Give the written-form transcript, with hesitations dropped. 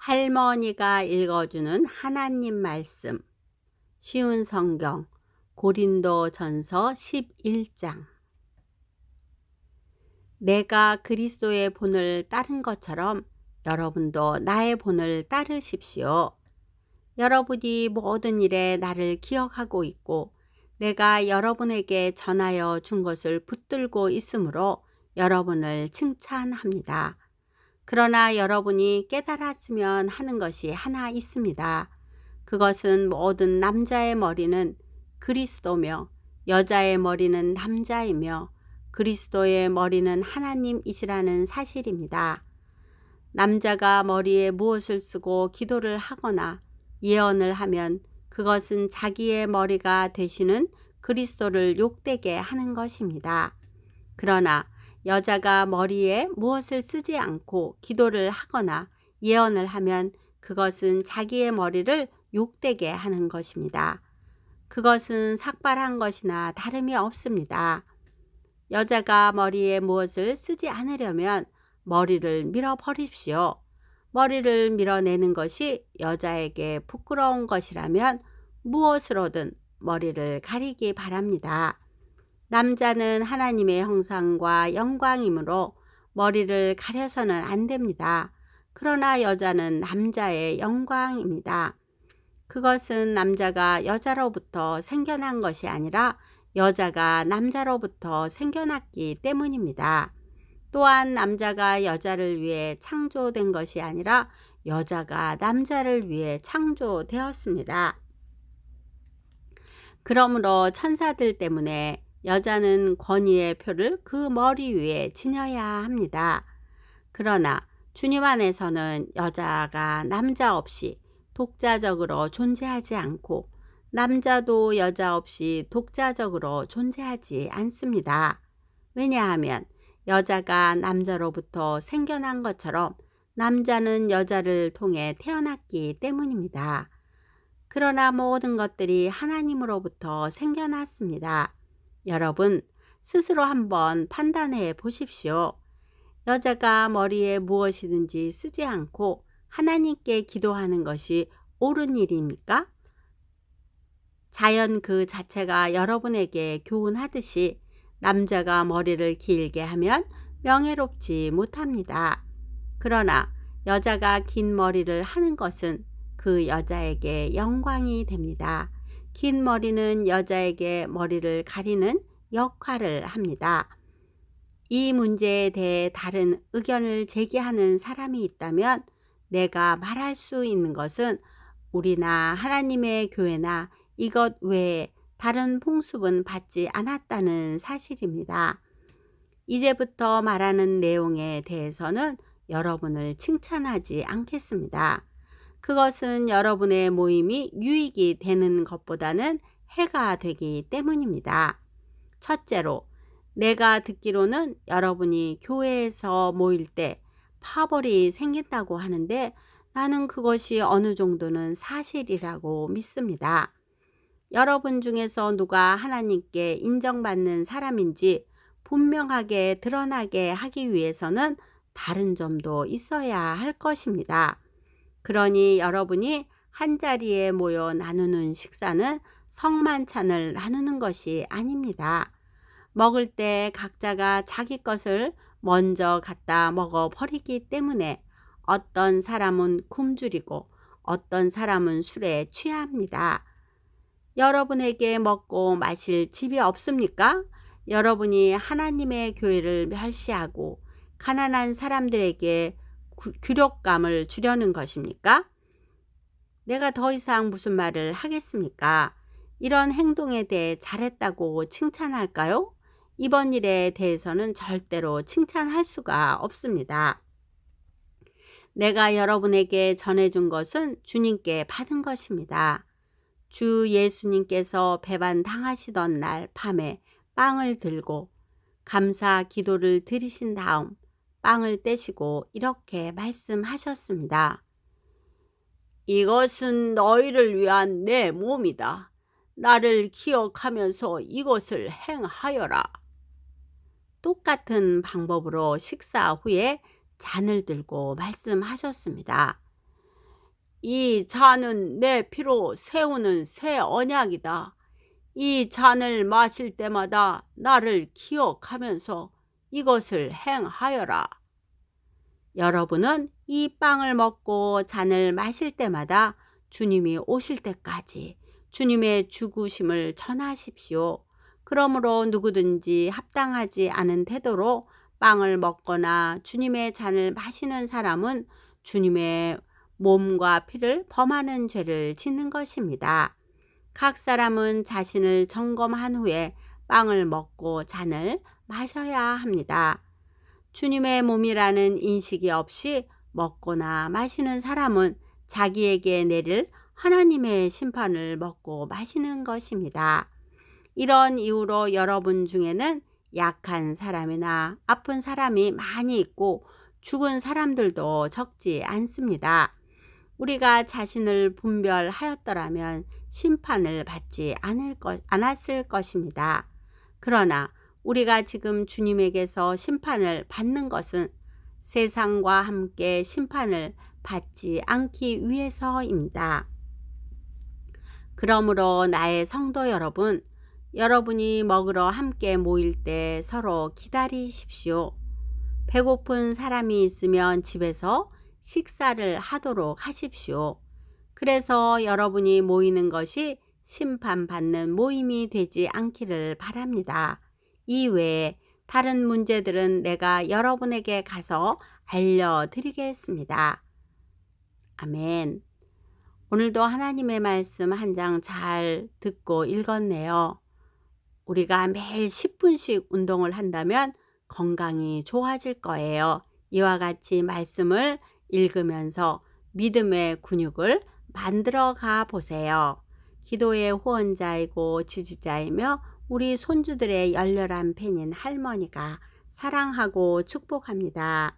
할머니가 읽어주는 하나님 말씀. 쉬운 성경 고린도전서 11장. 내가 그리스도의 본을 따른 것처럼 여러분도 나의 본을 따르십시오. 여러분이 모든 일에 나를 기억하고 있고 내가 여러분에게 전하여 준 것을 붙들고 있으므로 여러분을 칭찬합니다. 그러나 여러분이 깨달았으면 하는 것이 하나 있습니다. 그것은 모든 남자의 머리는 그리스도며 여자의 머리는 남자이며 그리스도의 머리는 하나님이시라는 사실입니다. 남자가 머리에 무엇을 쓰고 기도를 하거나 예언을 하면 그것은 자기의 머리가 되시는 그리스도를 욕되게 하는 것입니다. 그러나 여자가 머리에 무엇을 쓰지 않고 기도를 하거나 예언을 하면 그것은 자기의 머리를 욕되게 하는 것입니다. 그것은 삭발한 것이나 다름이 없습니다. 여자가 머리에 무엇을 쓰지 않으려면 머리를 밀어버립시오. 머리를 밀어내는 것이 여자에게 부끄러운 것이라면 무엇으로든 머리를 가리기 바랍니다. 남자는 하나님의 형상과 영광이므로 머리를 가려서는 안 됩니다. 그러나 여자는 남자의 영광입니다. 그것은 남자가 여자로부터 생겨난 것이 아니라 여자가 남자로부터 생겨났기 때문입니다. 또한 남자가 여자를 위해 창조된 것이 아니라 여자가 남자를 위해 창조되었습니다. 그러므로 천사들 때문에 여자는 권위의 표를 그 머리 위에 지녀야 합니다. 그러나 주님 안에서는 여자가 남자 없이 독자적으로 존재하지 않고 남자도 여자 없이 독자적으로 존재하지 않습니다. 왜냐하면 여자가 남자로부터 생겨난 것처럼 남자는 여자를 통해 태어났기 때문입니다. 그러나 모든 것들이 하나님으로부터 생겨났습니다. 여러분, 스스로 한번 판단해 보십시오. 여자가 머리에 무엇이든지 쓰지 않고 하나님께 기도하는 것이 옳은 일입니까? 자연 그 자체가 여러분에게 교훈하듯이 남자가 머리를 길게 하면 명예롭지 못합니다. 그러나 여자가 긴 머리를 하는 것은 그 여자에게 영광이 됩니다. 긴 머리는 여자에게 머리를 가리는 역할을 합니다. 이 문제에 대해 다른 의견을 제기하는 사람이 있다면 내가 말할 수 있는 것은 우리나 하나님의 교회나 이것 외에 다른 풍습은 받지 않았다는 사실입니다. 이제부터 말하는 내용에 대해서는 여러분을 칭찬하지 않겠습니다. 그것은 여러분의 모임이 유익이 되는 것보다는 해가 되기 때문입니다. 첫째로, 내가 듣기로는 여러분이 교회에서 모일 때 파벌이 생긴다고 하는데 나는 그것이 어느 정도는 사실이라고 믿습니다. 여러분 중에서 누가 하나님께 인정받는 사람인지 분명하게 드러나게 하기 위해서는 다른 점도 있어야 할 것입니다. 그러니 여러분이 한자리에 모여 나누는 식사는 성만찬을 나누는 것이 아닙니다. 먹을 때 각자가 자기 것을 먼저 갖다 먹어 버리기 때문에 어떤 사람은 굶주리고 어떤 사람은 술에 취합니다. 여러분에게 먹고 마실 집이 없습니까? 여러분이 하나님의 교회를 멸시하고 가난한 사람들에게 굴욕감을 주려는 것입니까? 내가 더 이상 무슨 말을 하겠습니까? 이런 행동에 대해 잘했다고 칭찬할까요? 이번 일에 대해서는 절대로 칭찬할 수가 없습니다. 내가 여러분에게 전해준 것은 주님께 받은 것입니다. 주 예수님께서 배반 당하시던 날 밤에 빵을 들고 감사 기도를 드리신 다음 빵을 떼시고 이렇게 말씀하셨습니다. 이것은 너희를 위한 내 몸이다. 나를 기억하면서 이것을 행하여라. 똑같은 방법으로 식사 후에 잔을 들고 말씀하셨습니다. 이 잔은 내 피로 세우는 새 언약이다. 이 잔을 마실 때마다 나를 기억하면서 이것을 행하여라. 여러분은 이 빵을 먹고 잔을 마실 때마다 주님이 오실 때까지 주님의 죽으심을 전하십시오. 그러므로 누구든지 합당하지 않은 태도로 빵을 먹거나 주님의 잔을 마시는 사람은 주님의 몸과 피를 범하는 죄를 짓는 것입니다. 각 사람은 자신을 점검한 후에 빵을 먹고 잔을 마셔야 합니다. 주님의 몸이라는 인식이 없이 먹거나 마시는 사람은 자기에게 내릴 하나님의 심판을 먹고 마시는 것입니다. 이런 이유로 여러분 중에는 약한 사람이나 아픈 사람이 많이 있고 죽은 사람들도 적지 않습니다. 우리가 자신을 분별하였더라면 심판을 받지 않았을 것입니다. 그러나 우리가 지금 주님에게서 심판을 받는 것은 세상과 함께 심판을 받지 않기 위해서입니다. 그러므로 나의 성도 여러분, 여러분이 먹으러 함께 모일 때 서로 기다리십시오. 배고픈 사람이 있으면 집에서 식사를 하도록 하십시오. 그래서 여러분이 모이는 것이 심판받는 모임이 되지 않기를 바랍니다. 이외에 다른 문제들은 내가 여러분에게 가서 알려드리겠습니다. 아멘. 오늘도 하나님의 말씀 한 장 잘 듣고 읽었네요. 우리가 매일 10분씩 운동을 한다면 건강이 좋아질 거예요. 이와 같이 말씀을 읽으면서 믿음의 근육을 만들어 가 보세요. 기도의 후원자이고 지지자이며 우리 손주들의 열렬한 팬인 할머니가 사랑하고 축복합니다.